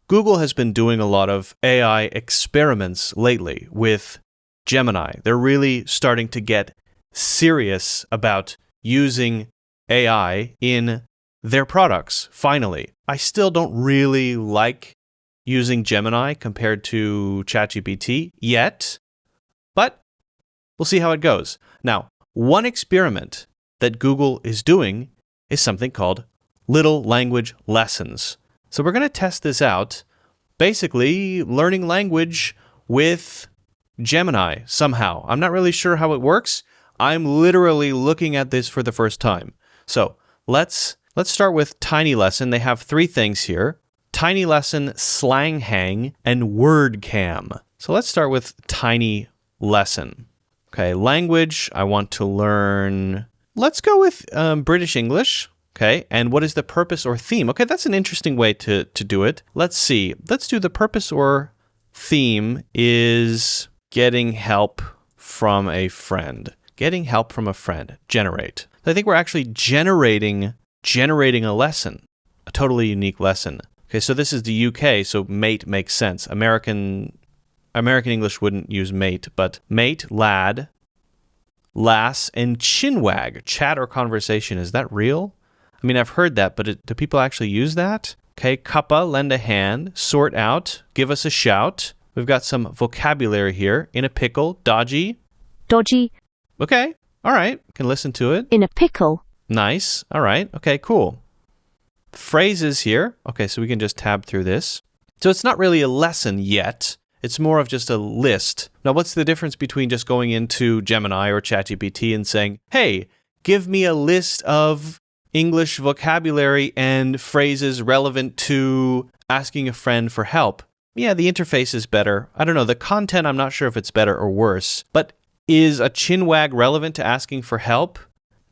Google has been doing a lot of AI experiments lately with Gemini. They're really starting to get serious about using AI in their products, finally. I still don't really like using Gemini compared to ChatGPT yet, but we'll see how it goes. Now, one experiment that Google is doing is something called little language lessons. So we're going to test this out, basically learning language with Gemini somehow. I'm not really sure how it works. I'm literally looking at this for the first time. So let's start with Tiny Lesson. They have 3 things here: Tiny Lesson, Slang Hang, and Word Cam. So let's start with Tiny Lesson. Okay, language, I want to learn, let's go with British English. Okay, and what is the purpose or theme? Okay, that's an interesting way to do it. Let's see. Let's do the purpose or theme is getting help from a friend. Getting help from a friend. Generate. I think we're actually generating a lesson, a totally unique lesson. Okay, so this is the UK, so mate makes sense. American English wouldn't use mate, but mate, lad, lass, and chinwag, chat or conversation. Is that real? I mean, I've heard that, but do people actually use that? Okay, cuppa, lend a hand, sort out, give us a shout. We've got some vocabulary here. In a pickle, dodgy. Dodgy. Okay, all right, can listen to it. In a pickle. Nice, all right, okay, cool. Phrases here. Okay, so we can just tab through this. So it's not really a lesson yet. It's more of just a list. Now, what's the difference between just going into Gemini or ChatGPT and saying, hey, give me a list of English vocabulary and phrases relevant to asking a friend for help? Yeah, the interface is better. I don't know. The content, I'm not sure if it's better or worse. But is a chinwag relevant to asking for help?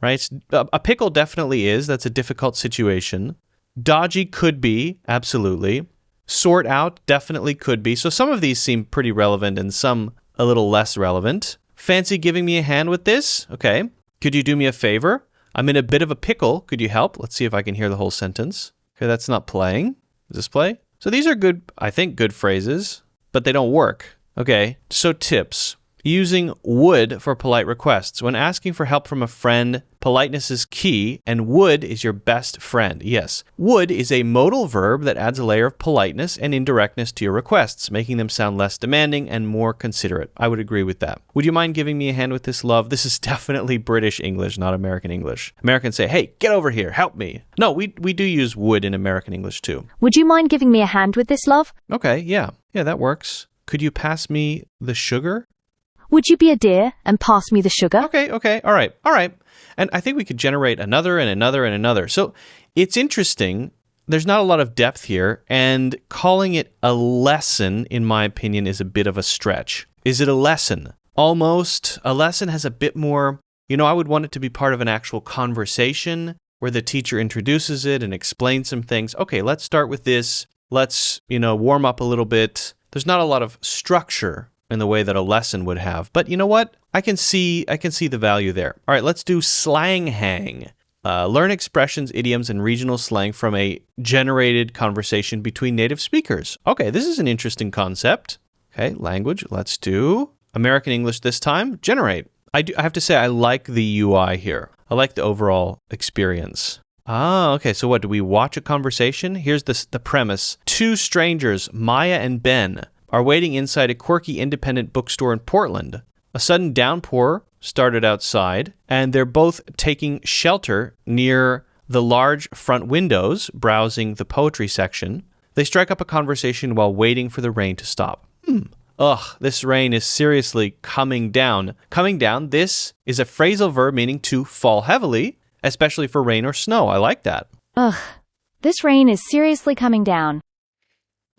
Right? A pickle definitely is. That's a difficult situation. Dodgy could be, absolutely. Sort out definitely could be. So some of these seem pretty relevant and some a little less relevant. Fancy giving me a hand with this? Okay. Could you do me a favor? I'm in a bit of a pickle. Could you help? Let's see if I can hear the whole sentence. Okay, that's not playing. Does this play? So these are good, I think, good phrases, but they don't work. Okay, so tips. Using would for polite requests. When asking for help from a friend, politeness is key, and would is your best friend. Yes, would is a modal verb that adds a layer of politeness and indirectness to your requests, making them sound less demanding and more considerate. I would agree with that. Would you mind giving me a hand with this, love? This is definitely British English, not American English. Americans say, hey, get over here, help me. No, we do use would in American English too. Would you mind giving me a hand with this, love? Okay, yeah, that works. Could you pass me the sugar? Would you be a dear and pass me the sugar? Okay, all right. And I think we could generate another and another and another. So it's interesting. There's not a lot of depth here, and calling it a lesson, in my opinion, is a bit of a stretch. Is it a lesson? Almost. A lesson has a bit more, I would want it to be part of an actual conversation where the teacher introduces it and explains some things. Okay, let's start with this. Let's, warm up a little bit. There's not a lot of structure in the way that a lesson would have. But you know what? I can see the value there. All right, let's do Slang Hang. Learn expressions, idioms, and regional slang from a generated conversation between native speakers. Okay, this is an interesting concept. Okay, language. Let's do American English this time. Generate. I have to say, I like the UI here. I like the overall experience. Okay. So what, do we watch a conversation? Here's the premise. 2 strangers, Maya and Ben, are waiting inside a quirky independent bookstore in Portland. A sudden downpour started outside, and they're both taking shelter near the large front windows, browsing the poetry section. They strike up a conversation while waiting for the rain to stop. This rain is seriously coming down. Coming down, this is a phrasal verb meaning to fall heavily, especially for rain or snow. I like that. This rain is seriously coming down.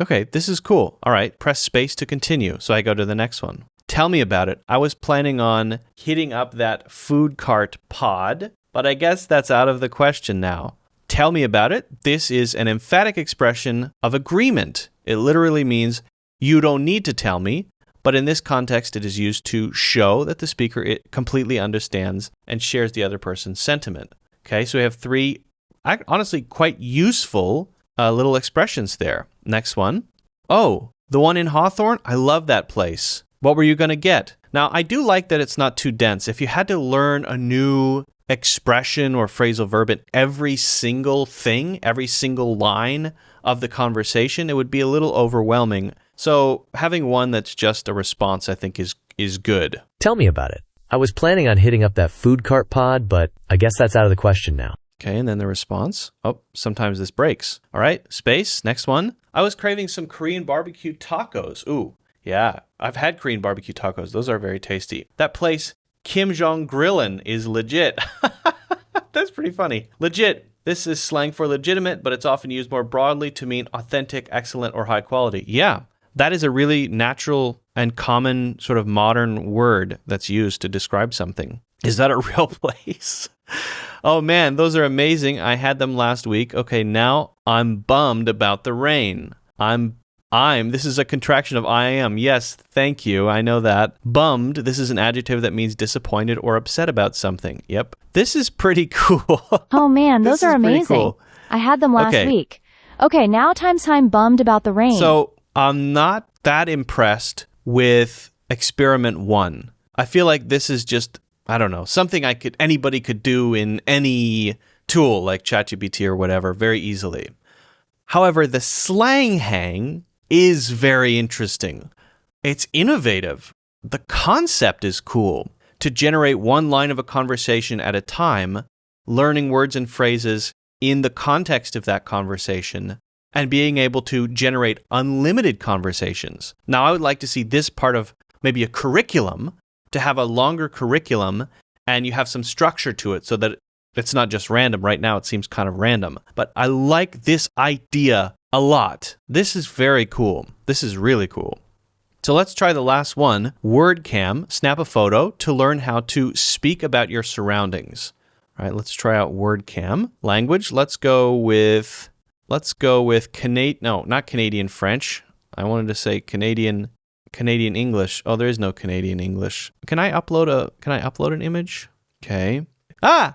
Okay, this is cool. All right, press space to continue. So I go to the next one. Tell me about it. I was planning on hitting up that food cart pod, but I guess that's out of the question now. Tell me about it. This is an emphatic expression of agreement. It literally means you don't need to tell me, but in this context, it is used to show that the speaker completely understands and shares the other person's sentiment. Okay, so we have 3, honestly, quite useful little expressions there. Next one. Oh, the one in Hawthorne? I love that place. What were you going to get? Now, I do like that it's not too dense. If you had to learn a new expression or phrasal verb in every single thing, every single line of the conversation, it would be a little overwhelming. So having one that's just a response, I think, is good. Tell me about it. I was planning on hitting up that food cart pod, but I guess that's out of the question now. Okay, and then the response. Oh, sometimes this breaks. All right, space. Next one. I was craving some Korean barbecue tacos. Ooh, yeah. I've had Korean barbecue tacos. Those are very tasty. That place, Kim Jong Grillin, is legit. That's pretty funny. Legit. This is slang for legitimate, but it's often used more broadly to mean authentic, excellent, or high quality. Yeah, that is a really natural and common sort of modern word that's used to describe something. Is that a real place? Oh man, those are amazing. I had them last week. Okay, now I'm bummed about the rain. This is a contraction of I am. Yes, thank you. I know that. Bummed, this is an adjective that means disappointed or upset about something. Yep. This is pretty cool. Oh man, those are amazing. Cool. I had them last week. Okay, now I'm bummed about the rain. So I'm not that impressed with experiment 1. I feel like this is just, I don't know, something anybody could do in any tool like ChatGPT or whatever very easily. However, the Slang Hang is very interesting. It's innovative. The concept is cool. To generate one line of a conversation at a time, learning words and phrases in the context of that conversation, and being able to generate unlimited conversations. Now, I would like to see this part of maybe a curriculum, to have a longer curriculum, and you have some structure to it so that it's not just random. Right now, it seems kind of random. But I like this idea a lot. This is very cool. This is really cool. So let's try the last one. WordCam, snap a photo to learn how to speak about your surroundings. All right, let's try out WordCam. Language, let's go with not Canadian French. I wanted to say Canadian English. Oh, there is no Canadian English. Can I upload an image? Okay. Huh?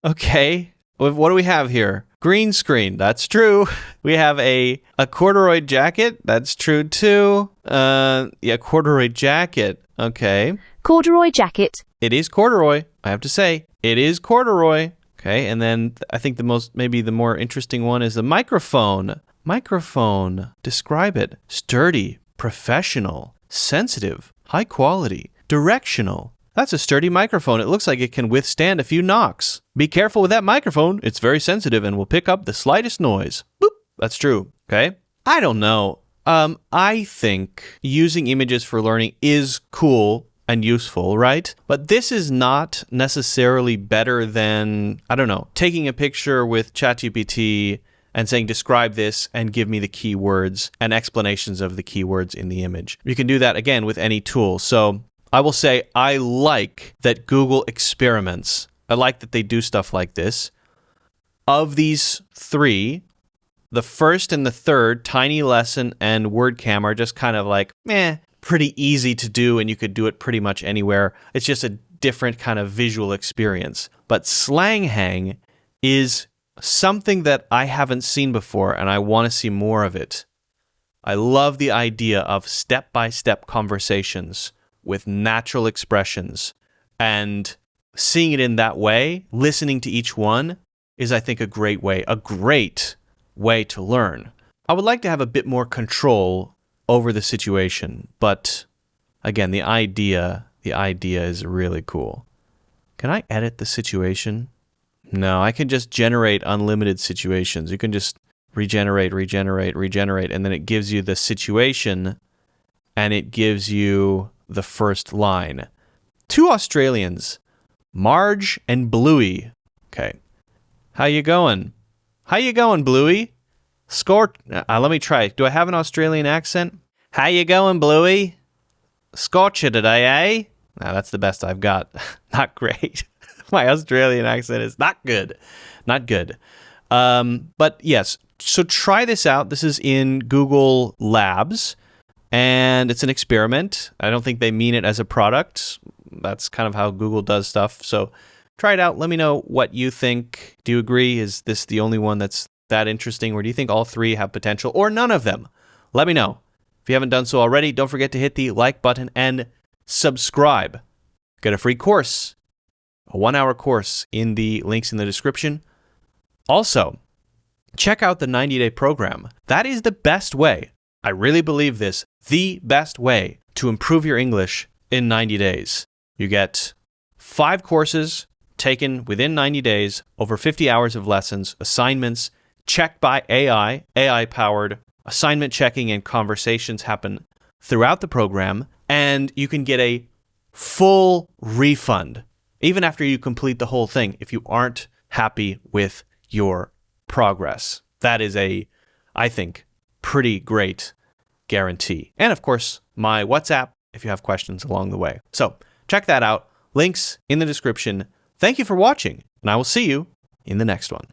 Okay. What do we have here? Green screen. That's true. We have a corduroy jacket. That's true too. Corduroy jacket. Okay. Corduroy jacket. It is corduroy. I have to say, it is corduroy. Okay, and then I think the more interesting one is the microphone. Microphone. Describe it. Sturdy, professional, sensitive, high quality, directional. That's a sturdy microphone. It looks like it can withstand a few knocks. Be careful with that microphone. It's very sensitive and will pick up the slightest noise. Boop. That's true. Okay. I don't know. I think using images for learning is cool and useful, right? But this is not necessarily better than, I don't know, taking a picture with ChatGPT and saying, describe this and give me the keywords and explanations of the keywords in the image. You can do that, again, with any tool. So I will say I like that Google experiments. I like that they do stuff like this. Of these 3, the first and the third, Tiny Lesson and WordCam, are just kind of like, pretty easy to do, and you could do it pretty much anywhere. It's just a different kind of visual experience. But Slang Hang is something that I haven't seen before, and I want to see more of it. I love the idea of step-by-step conversations with natural expressions, and seeing it in that way, listening to each one, is, I think, a great way to learn. I would like to have a bit more control over the situation, but again, the idea is really cool. Can I edit the situation? No, I can just generate unlimited situations. You can just regenerate, and then it gives you the situation, and it gives you the first line. 2 Australians, Marge and Bluey. Okay. How you going? Bluey? Let me try. Do I have an Australian accent? How you going, Bluey? Scorcher today, eh? Nah, that's the best I've got. Not great. My Australian accent is not good. Not good. But yes, so try this out. This is in Google Labs, and it's an experiment. I don't think they mean it as a product. That's kind of how Google does stuff. So Try it out. Let me know what you think. Do you agree? Is this the only one that's that interesting, or do you think all three have potential, or none of them? Let me know. If you haven't done so already, don't forget to hit the like button and subscribe. Get a free course, a 1-hour course in the links in the description. Also, check out the 90-day program. That is the best way, I really believe this, the best way to improve your English in 90 days. You get 5 courses taken within 90 days, over 50 hours of lessons, assignments, checked by AI, AI-powered assignment checking and conversations happen throughout the program, and you can get a full refund, even after you complete the whole thing, if you aren't happy with your progress. That is a, I think, pretty great guarantee. And of course, my WhatsApp if you have questions along the way. So check that out. Links in the description. Thank you for watching, and I will see you in the next one.